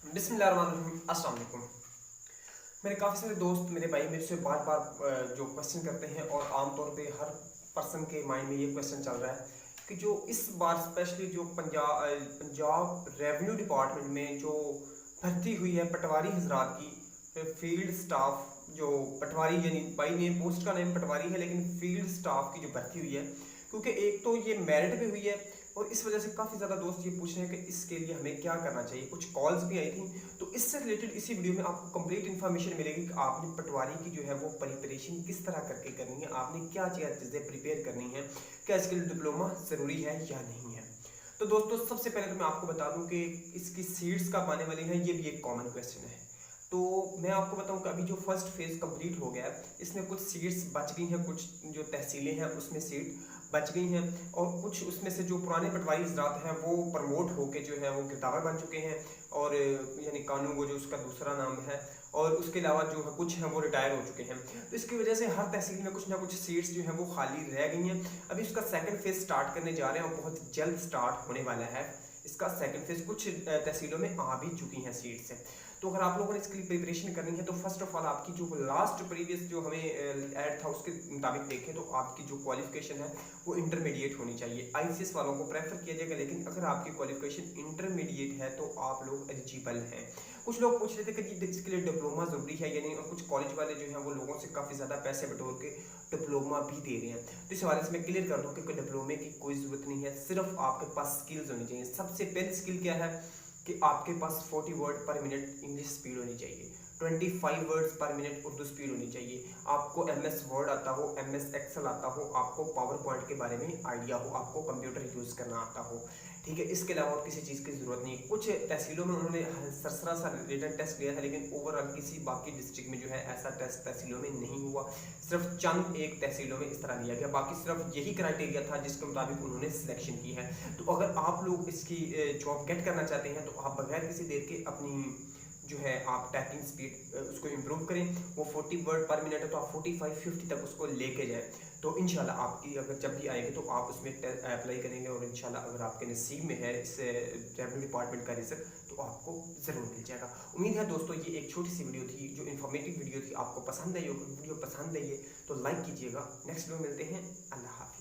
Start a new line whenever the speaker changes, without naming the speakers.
बिस्मिल्लाहिर्रहमानिर्रहीम। अस्सलाम वालेकुम। मेरे काफ़ी सारे दोस्त मेरे भाई मेरे से बार बार जो क्वेश्चन करते हैं और आमतौर पे हर पर्सन के माइंड में ये क्वेश्चन चल रहा है कि जो इस बार स्पेशली जो पंजाब रेवेन्यू डिपार्टमेंट में जो भर्ती हुई है पटवारी हजरात की फील्ड स्टाफ जो पटवारी यानी बाई नेम पोस्ट का नेम पटवारी है लेकिन फील्ड स्टाफ की जो भर्ती हुई है, क्योंकि एक तो ये मेरिट पे हुई है और इस वजह से काफ़ी ज़्यादा दोस्त ये पूछ रहे हैं कि इसके लिए हमें क्या करना चाहिए। कुछ कॉल्स भी आई थी, तो इससे रिलेटेड इसी वीडियो में आपको कंप्लीट इन्फॉर्मेशन मिलेगी कि आपने पटवारी की जो है वो प्रिपरेशन किस तरह करके करनी है, आपने क्या चीज़ें प्रिपेयर करनी है, क्या इसके लिए डिप्लोमा ज़रूरी है या नहीं है। तो दोस्तों सबसे पहले तो मैं आपको बता दूं कि इसकी सीट्स कब आने वाली हैं, ये भी एक कॉमन क्वेश्चन है। तो मैं आपको बताऊं कि अभी जो फर्स्ट फेज कंप्लीट हो गया है इसमें कुछ सीट्स बच गई हैं, कुछ जो तहसीलें हैं उसमें सीट बच गई हैं और कुछ उसमें से जो पुराने पटवारी हजरात हैं वो प्रमोट होके जो है वो गिरदावर बन चुके हैं और यानी कानून वो जो उसका दूसरा नाम है, और उसके अलावा जो है कुछ हैं वो रिटायर हो चुके हैं। तो इसकी वजह से हर तहसील में कुछ ना कुछ सीट्स जो हैं वो खाली रह गई हैं। अभी उसका सेकंड फेज स्टार्ट करने जा रहे हैं और बहुत जल्द स्टार्ट होने वाला है इसका सेकंड फेज। कुछ तहसीलों में आ भी चुकी हैं सीट्स। तो अगर आप लोगों ने इसके लिए प्रिपरेशन करनी है तो फर्स्ट ऑफ ऑल आपकी जो लास्ट प्रीवियस जो हमें ऐड था उसके मुताबिक देखें तो आपकी जो क्वालिफिकेशन है वो इंटरमीडिएट होनी चाहिए। आईसीएस वालों को प्रेफर किया जाएगा, लेकिन अगर आपकी क्वालिफिकेशन इंटरमीडिएट है तो आप लोग एलिजिबल हैं। कुछ लोग पूछ रहे थे कि इसके लिए डिप्लोमा जरूरी है या नहीं, और कुछ कॉलेज वाले जो हैं वो लोगों से काफ़ी ज़्यादा पैसे बटोर के डिप्लोमा भी दे रहे हैं। तो इस हवाले से मैं क्लियर कर दूं कि डिप्लोमे की कोई ज़रूरत नहीं है, सिर्फ आपके पास स्किल्स होनी चाहिए। सबसे पहली स्किल क्या है कि आपके पास 40 वर्ड पर मिनट इंग्लिश स्पीड होनी चाहिए, 25 वर्ड्स पर मिनट उर्दू स्पीड होनी चाहिए, आपको एमएस वर्ड आता हो, एमएस एक्सेल आता हो, आपको पावर पॉइंट के बारे में आइडिया हो, आपको कंप्यूटर यूज़ करना आता हो। ठीक है, इसके अलावा और किसी चीज़ की ज़रूरत नहीं। कुछ तहसीलों में उन्होंने सरसरा सा रिटन टेस्ट लिया था, लेकिन ओवरऑल किसी बाकी डिस्ट्रिक्ट में जो है ऐसा टेस्ट तहसीलों में नहीं हुआ। सिर्फ चंद एक तहसीलों में इस तरह लिया गया, बाकी सिर्फ यही क्राइटेरिया था जिसके मुताबिक उन्होंने सिलेक्शन की है। तो अगर आप लोग इसकी जॉब गेट करना चाहते हैं तो आप बगैर किसी देर के अपनी जो है आप टाइपिंग स्पीड उसको इम्प्रूव करें। वो 40 वर्ड पर मिनट है तो आप 45-50 तक उसको लेके जाए, तो इंशाल्लाह आपकी अगर जब भी आएगी तो आप उसमें अप्लाई करेंगे और इंशाल्लाह अगर आपके नसीब में है इस रेवेन्यू डिपार्टमेंट का रिजल्ट तो आपको ज़रूर मिल जाएगा। उम्मीद है दोस्तों ये एक छोटी सी वीडियो थी जो इन्फॉर्मेटिव वीडियो थी, आपको पसंद आई होगी। वीडियो पसंद आई है तो लाइक कीजिएगा। नेक्स्ट वीडियो मिलते हैं। अल्लाह हाफ़िज़।